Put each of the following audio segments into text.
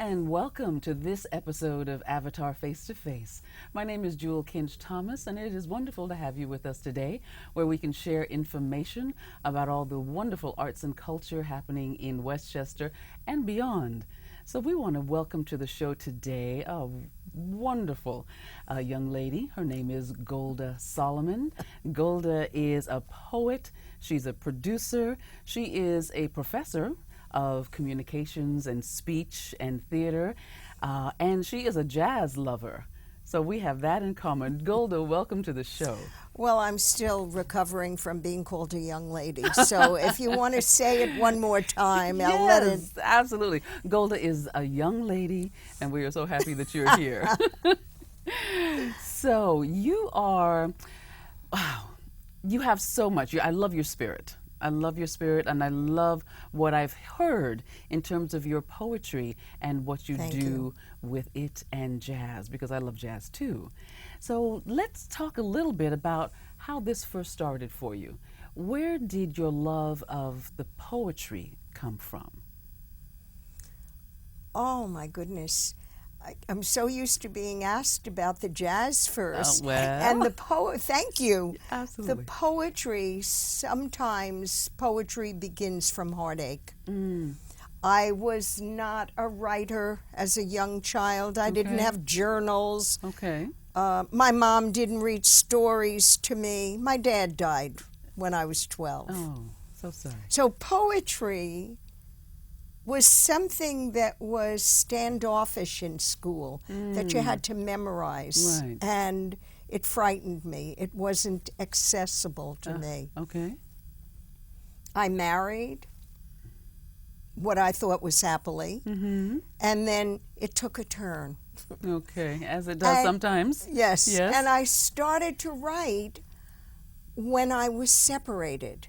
and welcome to this episode of Avitar Face to Face. My name is Kinch-Thomas, and it is wonderful to have you with us today, where we can share information about all the wonderful arts and culture happening in Westchester and beyond. So we want to welcome to the show today a wonderful young lady. Her name is Golda Solomon. Golda is a poet. She's a producer. She is a professor of communications and speech and theater, and she is a jazz lover. So we have that in common. Golda, welcome to the show. Well, I'm still recovering from being called a young lady, so if you want to say it one more time, I'll let it. Yes, absolutely. Golda is a young lady, and we are so happy that you're here. So you are, wow, you have so much. I love your spirit. I love your spirit, and I love what I've heard in terms of your poetry and what you do with it and jazz, because I love jazz too. So let's talk a little bit about how this first started for you. Where did your love of the poetry come from? Oh, my goodness. I'm so used to being asked about the jazz first. And the thank you. Absolutely. The poetry, sometimes poetry begins from heartache. I was not a writer as a young child. I didn't have journals. My mom didn't read stories to me. My dad died when I was 12. Oh, so sorry. So poetry was something that was standoffish in school, that you had to memorize. Right. And it frightened me. It wasn't accessible to me. Okay. I married what I thought was happily, and then it took a turn. Okay, as it does sometimes. Yes. And I started to write when I was separated.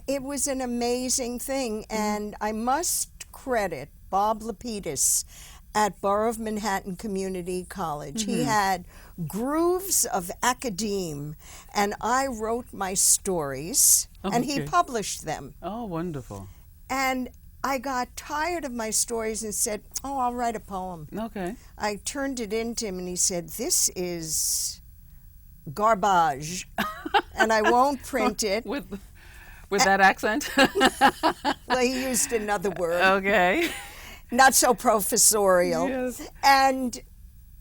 It was an amazing thing, and I must credit Bob Lapidus at Borough of Manhattan Community College. He had grooves of academe, and I wrote my stories, and he published them. Oh, wonderful. And I got tired of my stories and said, oh, I'll write a poem. Okay. I turned it into him, and he said, this is garbage, and I won't print it. With that accent? Well, he used another word. Okay. Not so professorial. Yes. And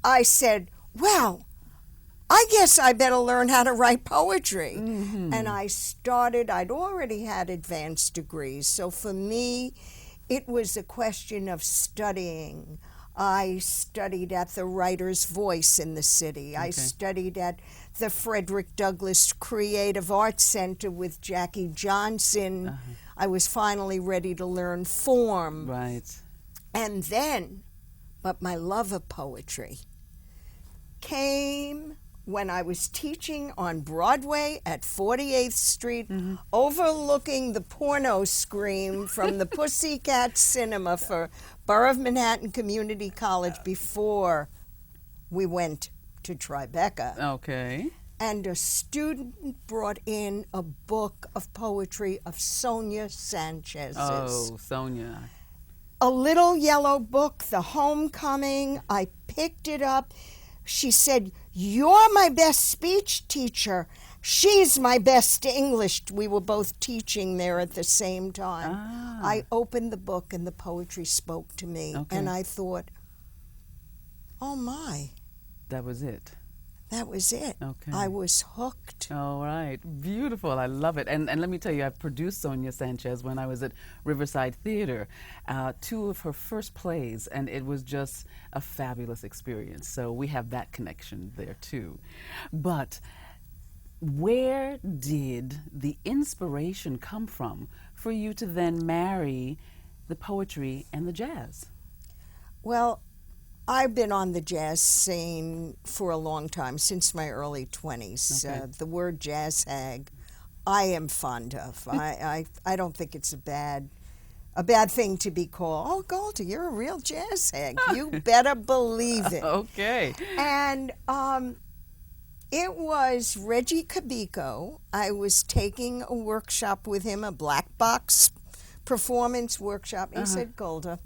I said, well, I guess I better learn how to write poetry. And I started, I'd already had advanced degrees. So for me, it was a question of studying. I studied at the Writer's Voice in the city. I studied at the Frederick Douglass Creative Arts Center with Jackie Johnson. I was finally ready to learn form. Right. And then, but my love of poetry came when I was teaching on Broadway at 48th Street, overlooking the porno screen from the Pussycat Cinema for Borough of Manhattan Community College before we went to Tribeca. Okay. And a student brought in a book of poetry of Sonia Sanchez's. Oh, Sonia. A little yellow book, The Homecoming. I picked it up. She said, you're my best speech teacher. She's my best English. We were both teaching there at the same time. I opened the book and the poetry spoke to me. And I thought, oh my. That was it. That was it. Okay. I was hooked. All right. Beautiful. I love it. And let me tell you, I produced Sonia Sanchez when I was at Riverside Theater, 2 of her first plays, and it was just a fabulous experience. So we have that connection there too. But where did the inspiration come from for you to then marry the poetry and the jazz? Well, I've been on the jazz scene for a long time, since my early 20s. The word jazz hag, I am fond of. I don't think it's a bad thing to be called. Oh, Golda, you're a real jazz hag. You better believe it. Okay. And it was Reggie Cabico. I was taking a workshop with him, a black box performance workshop. He said, Golda,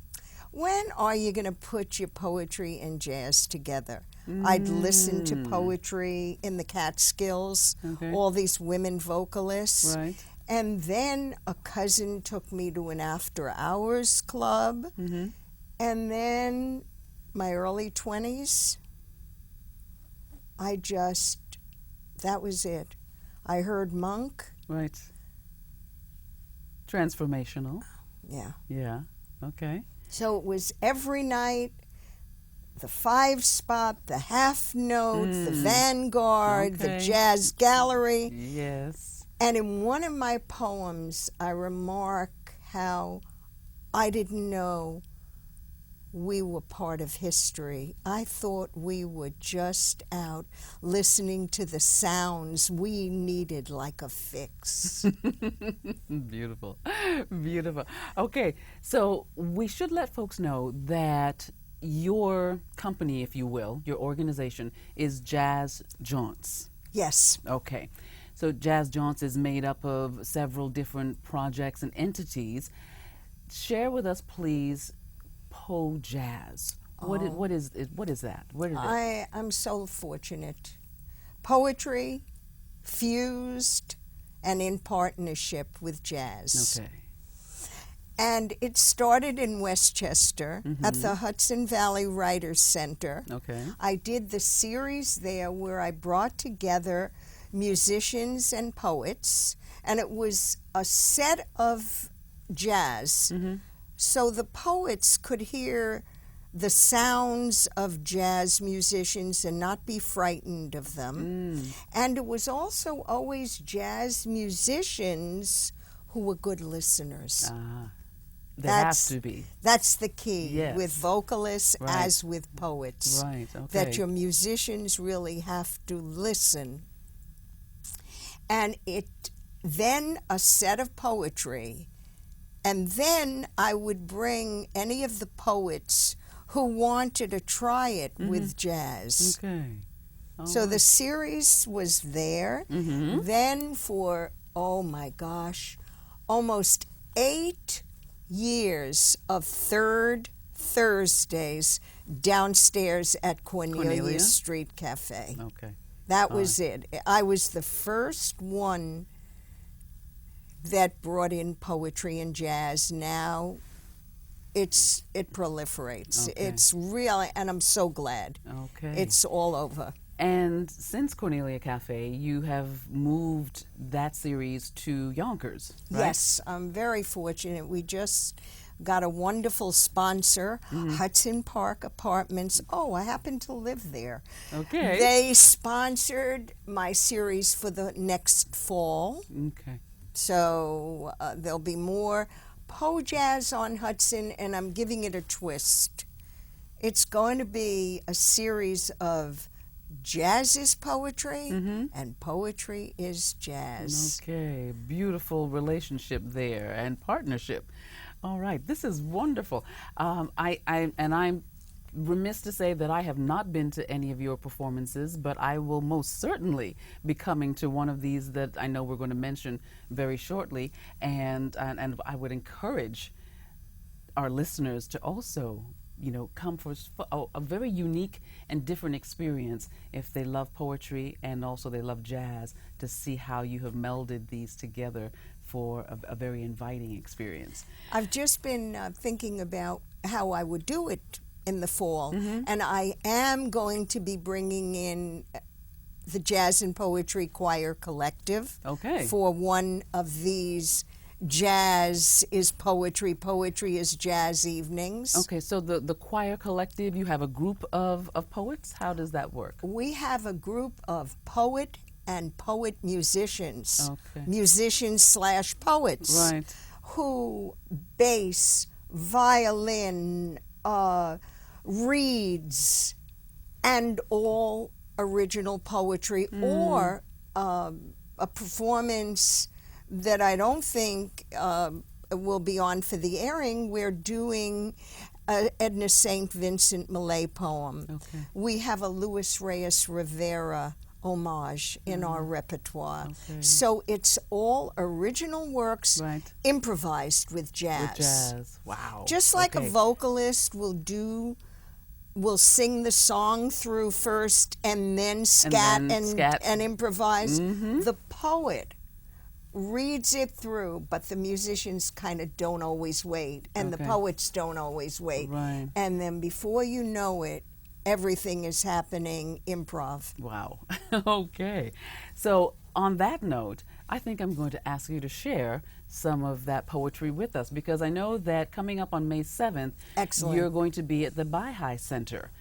when are you going to put your poetry and jazz together? I'd listen to poetry in the Catskills, all these women vocalists. Right. And then a cousin took me to an after-hours club. And then my early 20s, that was it. I heard Monk. Right. Transformational. Yeah. Yeah. Okay. So it was every night, the 5-spot, the half note, the Vanguard, the Jazz Gallery. Yes. And in one of my poems, I remark how I didn't know we were part of history. I thought we were just out listening to the sounds we needed like a fix. Beautiful. Beautiful. Okay, so we should let folks know that your company, if you will, your organization, is Jazz Jaunts. Yes. Okay. So Jazz Jaunts is made up of several different projects and entities. Share with us, please, Po Jazz. What is that? What is it? I'm so fortunate. Poetry fused and in partnership with jazz. Okay. And it started in Westchester at the Hudson Valley Writers Center. Okay. I did the series there where I brought together musicians and poets, and it was a set of jazz. So the poets could hear the sounds of jazz musicians and not be frightened of them. And it was also always jazz musicians who were good listeners. They have to be. That's the key with vocalists Right. as with poets. Right, okay. That your musicians really have to listen. And then a set of poetry. And then I would bring any of the poets who wanted to try it with jazz. Okay. So the series was there. Then for, oh my gosh, almost 8 years of third Thursdays downstairs at Cornelia Street Cafe. Okay. That was it. I was the first one that brought in poetry and jazz. Now it proliferates. Okay. It's really, and I'm so glad. Okay. It's all over. And since Cornelia Cafe, you have moved that series to Yonkers, right? Yes, I'm very fortunate. We just got a wonderful sponsor, Hudson Park Apartments. Oh, I happen to live there. Okay. They sponsored my series for the next fall. Okay. So there'll be more Po Jazz on Hudson, and I'm giving it a twist. It's going to be a series of jazz is poetry and poetry is jazz. Okay, beautiful relationship there and partnership. All right, this is wonderful. I'm remiss to say that I have not been to any of your performances, but I will most certainly be coming to one of these that I know we're going to mention very shortly, and I would encourage our listeners to also, come for a very unique and different experience if they love poetry and also they love jazz, to see how you have melded these together for a very inviting experience. I've just been thinking about how I would do it in the fall, and I am going to be bringing in the Jazz and Poetry Choir Collective for one of these Jazz is Poetry, Poetry is Jazz evenings. Okay, so the choir collective, you have a group of poets? How does that work? We have a group of poet and poet musicians, Okay. musicians/poets, Right. who bass, violin, reeds, and all original poetry, or a performance that I don't think will be on for the airing. We're doing Edna St. Vincent Millay poem. Okay. We have a Luis Reyes Rivera homage in our repertoire. Okay. So it's all original works Right. improvised with jazz. With jazz. Wow. Just like Okay. a vocalist will sing the song through first and then scat and improvise. The poet reads it through, but the musicians kind of don't always wait, and the poets don't always wait. Right. And then before you know it, everything is happening improv. Wow. Okay. So on that note, I think I'm going to ask you to share some of that poetry with us, because I know that coming up on May 7th, Excellent. you're going to be at the Baha'i Center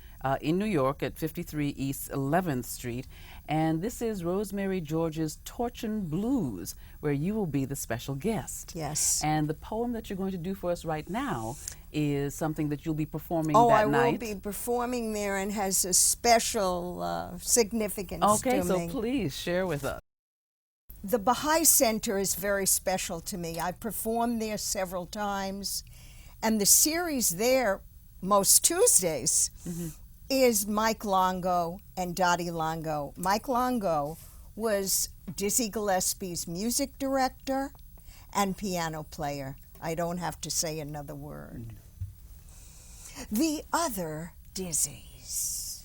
in New York at 53 East 11th Street. And this is Rosemary George's Torchin Blues, where you will be the special guest. Yes. And the poem that you're going to do for us right now is something that you'll be performing Oh, that I night. will be performing there and has a special significance Okay, to so me. please share with us. The Baha'i Center is very special to me. I've performed there several times, and the series there, most Tuesdays, is Mike Longo and Dottie Longo. Mike Longo was Dizzy Gillespie's music director and piano player. I don't have to say another word. The other Dizzies.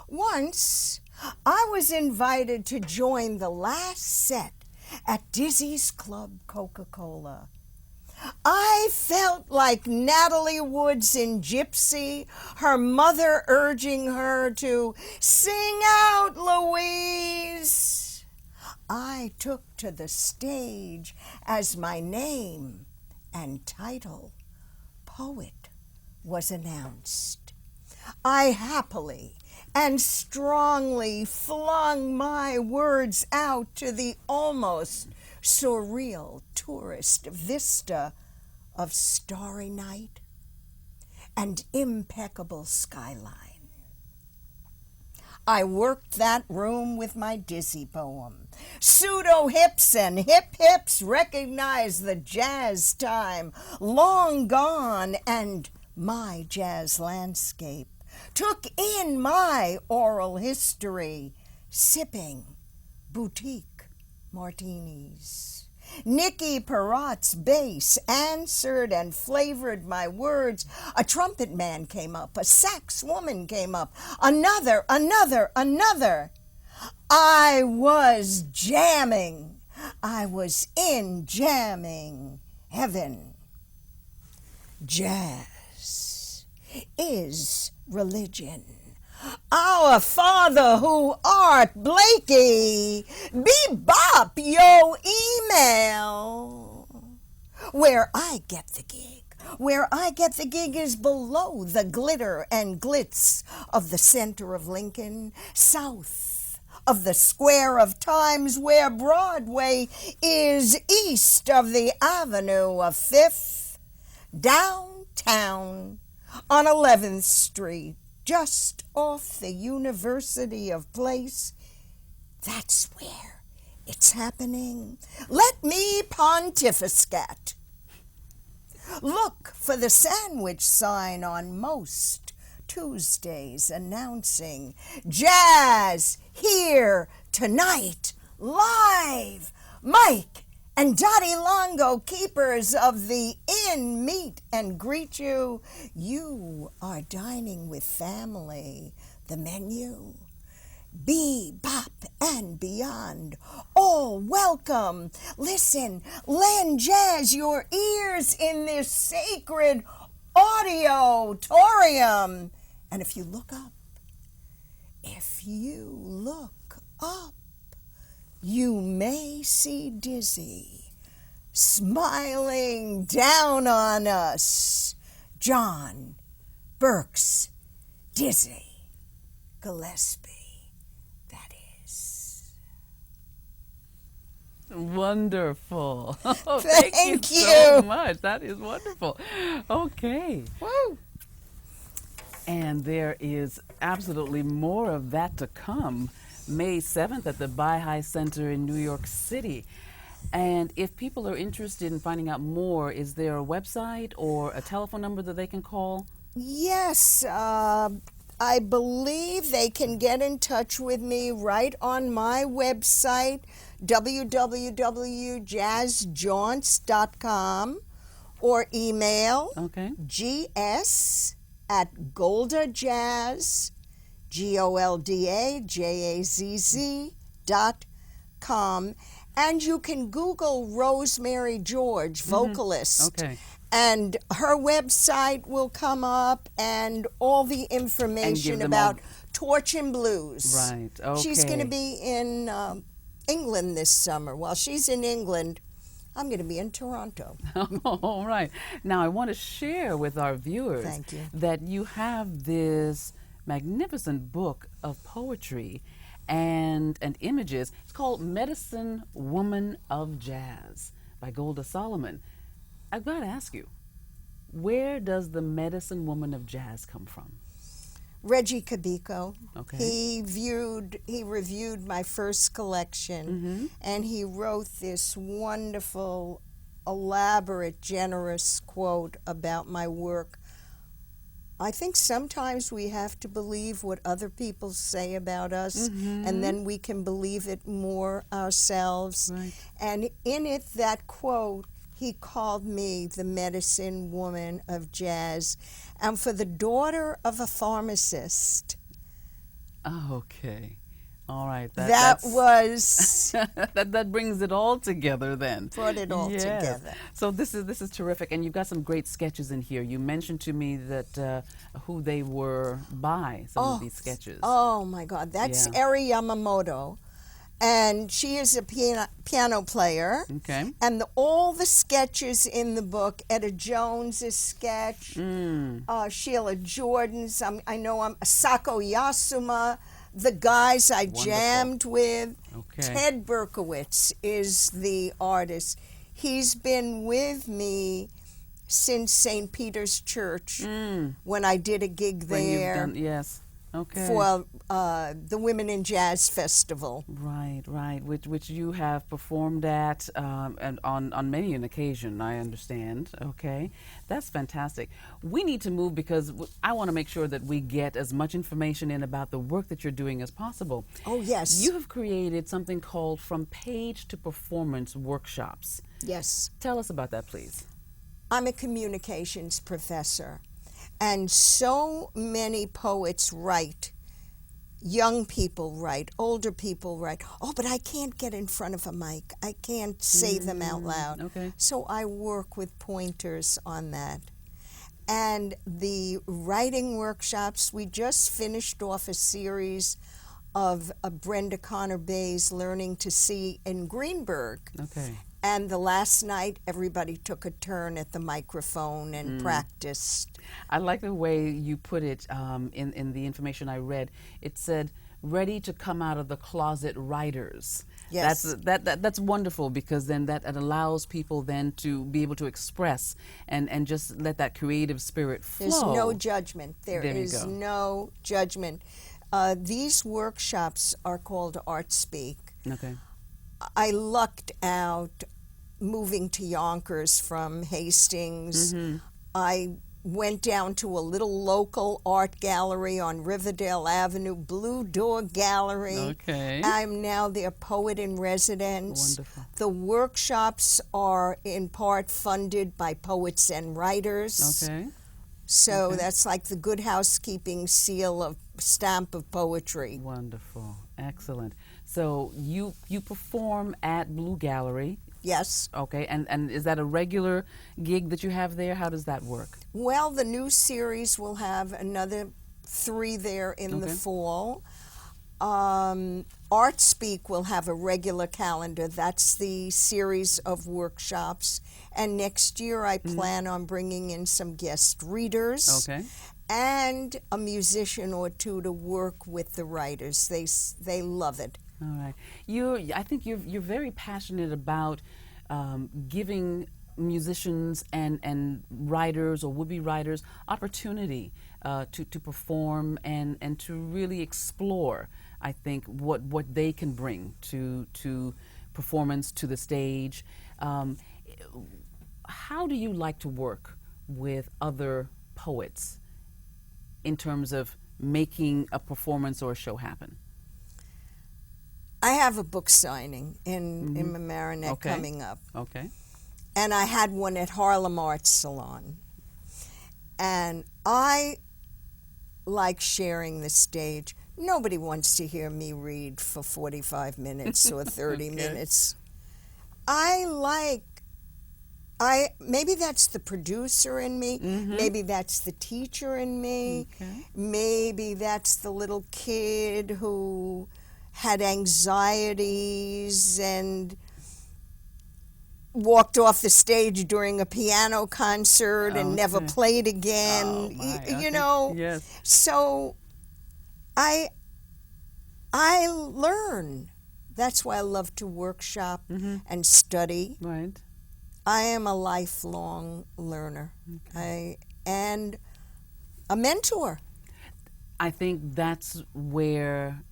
Once, I was invited to join the last set at Dizzy's Club Coca-Cola. I felt like Natalie Woods in Gypsy, her mother urging her to sing out, Louise. I took to the stage as my name and title, poet, was announced. I happily and strongly flung my words out to the almost surreal tourist vista of starry night and impeccable skyline. I worked that room with my dizzy poem. Pseudo hips and hip hips recognize the jazz time long gone, and my jazz landscape took in my oral history, sipping boutique martinis. Nicky Perrot's bass answered and flavored my words. A trumpet man came up, a sax woman came up, another. I was jamming. I was in jamming heaven. Jazz is religion. Our Father who art Blakey, bebop yo email. Where I get the gig. Where I get the gig is below the glitter and glitz of the center of Lincoln, south of the square of Times, where Broadway is east of the Avenue of Fifth, downtown on 11th Street, just off the University of Place. That's where it's happening. Let me pontificate. Look for the sandwich sign on most Tuesdays announcing Jazz here tonight, live. Mike and Dottie Longo, keepers of the inn, meet and greet you. You are dining with family. The menu, bebop and beyond, all welcome. Listen, lend jazz your ears in this sacred auditorium. And if you look up, you may see Dizzy smiling down on us. John Burke's Dizzy Gillespie, that is. Wonderful. Thank you so you. much. That is wonderful. Okay. Woo. And there is absolutely more of that to come. May 7th at the Baha'i Center in New York City. And if people are interested in finding out more, is there a website or a telephone number that they can call? Yes, I believe they can get in touch with me right on my website, www.jazzjaunts.com, or email Okay. gs@goldajazz, goldajazz.com. And you can Google Rosemary George, vocalist. Okay. And her website will come up, and all the information about Torch and Blues. Right. Okay. She's going to be in England this summer. While she's in England, I'm going to be in Toronto. All right. Now, I want to share with our viewers Thank you. that you have this magnificent book of poetry and images. It's called Medicine Woman of Jazz by Golda Solomon. I've got to ask you, where does the Medicine Woman of Jazz come from? Reggie Cabico. Okay. He reviewed my first collection, and he wrote this wonderful, elaborate, generous quote about my work. I think sometimes we have to believe what other people say about us, and then we can believe it more ourselves. Right. And in it, that quote, he called me the medicine woman of jazz. And for the daughter of a pharmacist, Okay. All right. that was that brings it all together then. brought it all Yes. together. So this is terrific, and you've got some great sketches in here. You mentioned to me that who they were by, some of these sketches. Oh my God, that's Yeah. Eri Yamamoto, and she is a piano player. Okay. And all the sketches in the book, Etta Jones's sketch, Sheila Jordan's, I know Sako Yasuma, the guys I jammed with. Okay. Ted Berkowitz is the artist. He's been with me since St. Peter's Church when I did a gig When you've there done, yes. Okay. for the Women in Jazz Festival. Right. Which you have performed at and on many an occasion, I understand. Okay. That's fantastic. We need to move because I want to make sure that we get as much information in about the work that you're doing as possible. Oh, yes. You have created something called From Page to Performance workshops. Yes. Tell us about that, please. I'm a communications professor, and so many poets write. Young people write, older people write, oh, but I can't get in front of a mic. I can't say them out loud. Okay. So I work with pointers on that. And the writing workshops, we just finished off a series of Brenda Connor Bay's Learning to See in Greenberg. Okay. And the last night, everybody took a turn at the microphone and practiced. I like the way you put it in the information I read. It said, ready to come out of the closet writers. Yes. That's wonderful, because then that allows people then to be able to express and just let that creative spirit flow. There's no judgment. There you is go. no judgment. These workshops are called Art Speak. Okay. I lucked out moving to Yonkers from Hastings. I went down to a little local art gallery on Riverdale Avenue, Blue Door Gallery. Okay. I'm now their poet in residence. Wonderful. The workshops are in part funded by poets and writers. Okay. So that's like the Good Housekeeping stamp of poetry. Wonderful. Excellent. So you perform at Blue Gallery. Yes. Okay. And is that a regular gig that you have there? How does that work? Well, the new series will have another 3 there in the Okay. fall. Art Speak will have a regular calendar. That's the series of workshops. And next year I plan on bringing in some guest readers. Okay. And a musician or two to work with the writers. They love it. All right. I think you're very passionate about giving musicians and writers or would-be writers opportunity to perform and to really explore, I think, what they can bring to performance, to the stage. How do you like to work with other poets in terms of making a performance or a show happen? I have a book signing in Mamaroneck Okay. coming up. Okay. And I had one at Harlem Arts Salon. And I like sharing the stage. Nobody wants to hear me read for 45 minutes or 30 minutes. Maybe that's the producer in me. Maybe that's the teacher in me. Maybe that's the little kid who had anxieties and walked off the stage during a piano concert and never played again. Oh, my. You know. Yes. So I learn. That's why I love to workshop and study. Right. I am a lifelong learner. And a mentor. I think that's where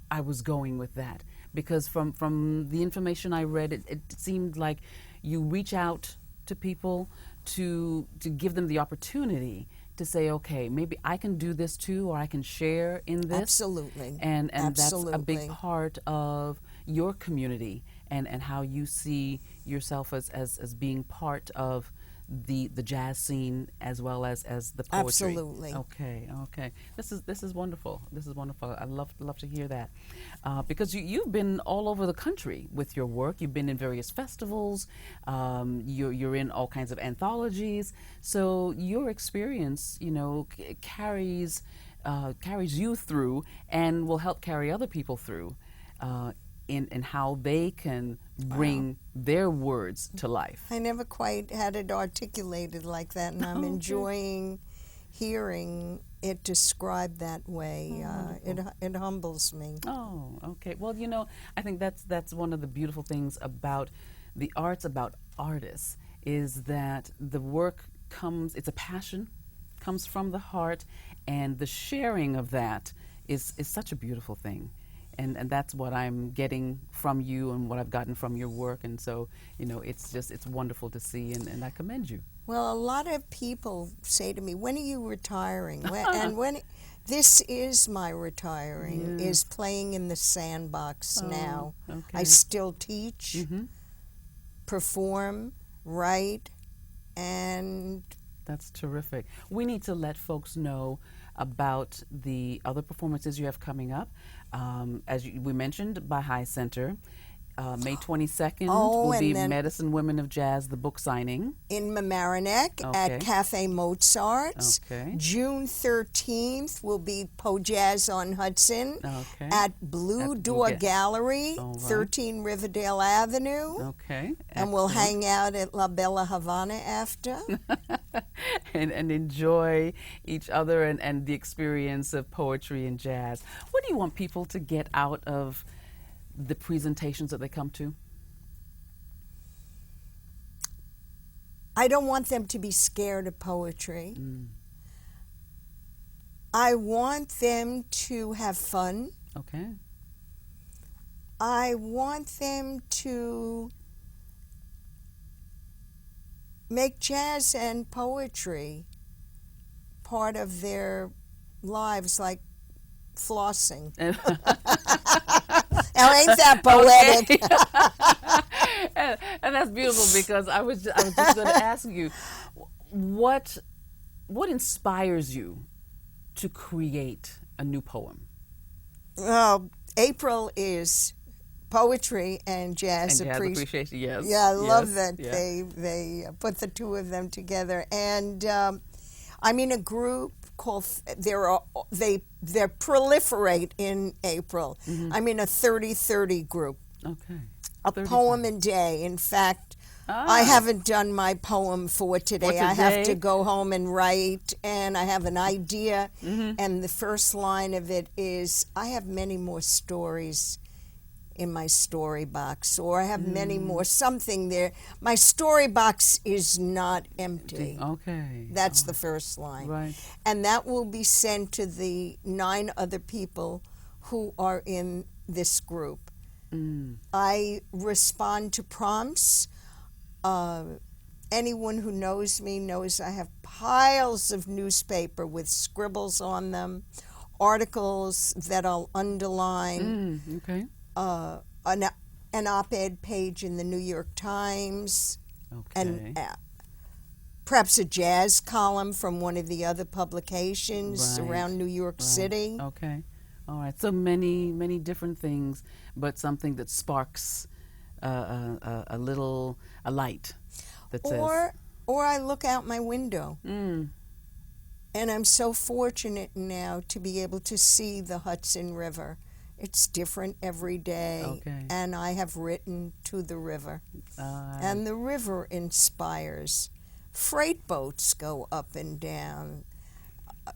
I was going with that, because from the information I read, it seemed like you reach out to people to give them the opportunity to say, okay, maybe I can do this too, or I can share in this. Absolutely. And Absolutely. that's a big part of your community and how you see yourself as being part of the jazz scene as well as the poetry. Absolutely. Okay. This is wonderful. This is wonderful. I love to hear that, because you've been all over the country with your work. You've been in various festivals. You're in all kinds of anthologies. So your experience, carries you through and will help carry other people through. In how they can bring their words to life. I never quite had it articulated like that, and I'm enjoying hearing it described that way. It humbles me. Oh, okay. Well, I think that's one of the beautiful things about the arts, about artists, is that the work it's a passion, comes from the heart, and the sharing of that is such a beautiful thing. And that's what I'm getting from you and what I've gotten from your work. And so, it's wonderful to see, and I commend you. Well, a lot of people say to me, when are you retiring? This is my retiring, is playing in the sandbox now. Okay. I still teach, perform, write, and... That's terrific. We need to let folks know about the other performances you have coming up. As we mentioned, by High Center, May 22nd will be Medicine Women of Jazz, the book signing. In Mamaroneck at Cafe Mozart's. Okay. June 13th will be Po Jazz on Hudson at Blue Door Gallery, 13 Riverdale Avenue. Okay. And we'll hang out at La Bella Havana after. and enjoy each other and the experience of poetry and jazz. What do you want people to get out of the presentations that they come to? I don't want them to be scared of poetry. I want them to have fun. Okay. I want them to make jazz and poetry part of their lives, like flossing. Now, ain't that poetic? And that's beautiful, because I was just going to ask you, what inspires you to create a new poem? April is poetry and jazz appreciation. Yes. Yeah, I love that they put the two of them together. And I'm in a group called they proliferate in April. I'm in a 30-30 group. Okay. A poem a day. In fact, I haven't done my poem for today. I have to go home and write, and I have an idea, and the first line of it is, I have many more stories in my story box, or I have many more something there. My story box is not empty. Okay. That's the first line. Right. And that will be sent to the 9 other people who are in this group. I respond to prompts. anyone who knows me knows I have piles of newspaper with scribbles on them, articles that I'll underline, Okay. an op-ed page in the New York Times, Okay. and perhaps a jazz column from one of the other publications Right. around New York Right. City. Okay. All right. So many different things, but something that sparks a light that says. Or I look out my window, Mm, and I'm so fortunate now to be able to see the Hudson River. It's different every day, Okay. and I have written to the river. And the river inspires. Freight boats go up and down.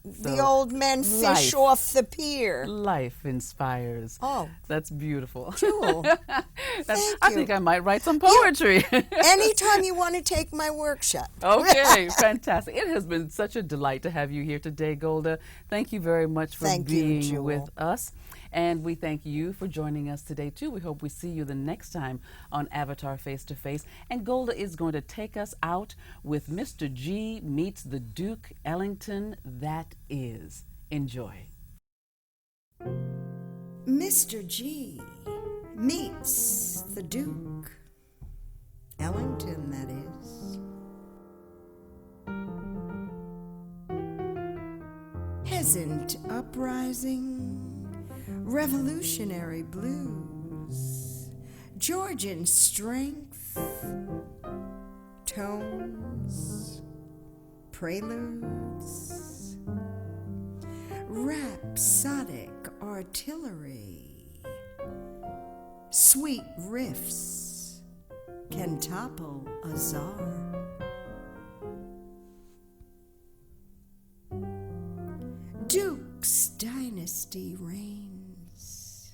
The So, old men fish life. off the pier. Life inspires. Oh, That's beautiful. Jewel, thank I you. think I might write some poetry. Anytime you want to take my workshop. Okay, fantastic. It has been such a delight to have you here today, Golda. Thank you very much for Thank you, being Jewel. with us. And we thank you for joining us today, too. We hope we see you the next time on Avitar Face to Face. And Golda is going to take us out with Mr. G Meets the Duke Ellington That Is. Enjoy. Mr. G meets the Duke Ellington, that is. Peasant uprising, revolutionary blues, Georgian strength, tones, preludes, rhapsodic artillery, sweet riffs can topple a czar. Duke's dynasty reigns.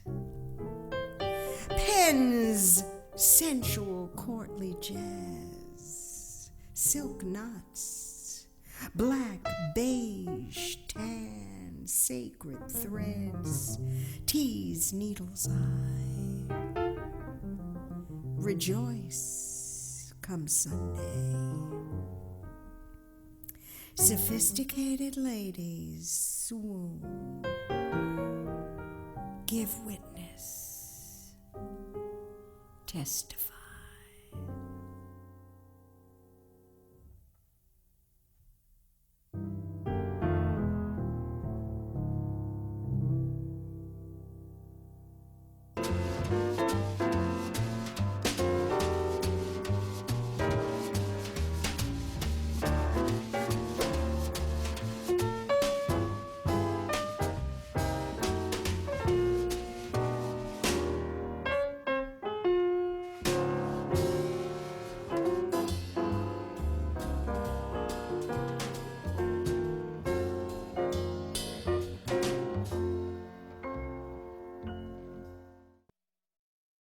Penn's sensual courtly jazz, silk knots, black beige tan, sacred threads, tease needle's eye. Rejoice come Sunday. Sophisticated ladies swoon, give witness, testify.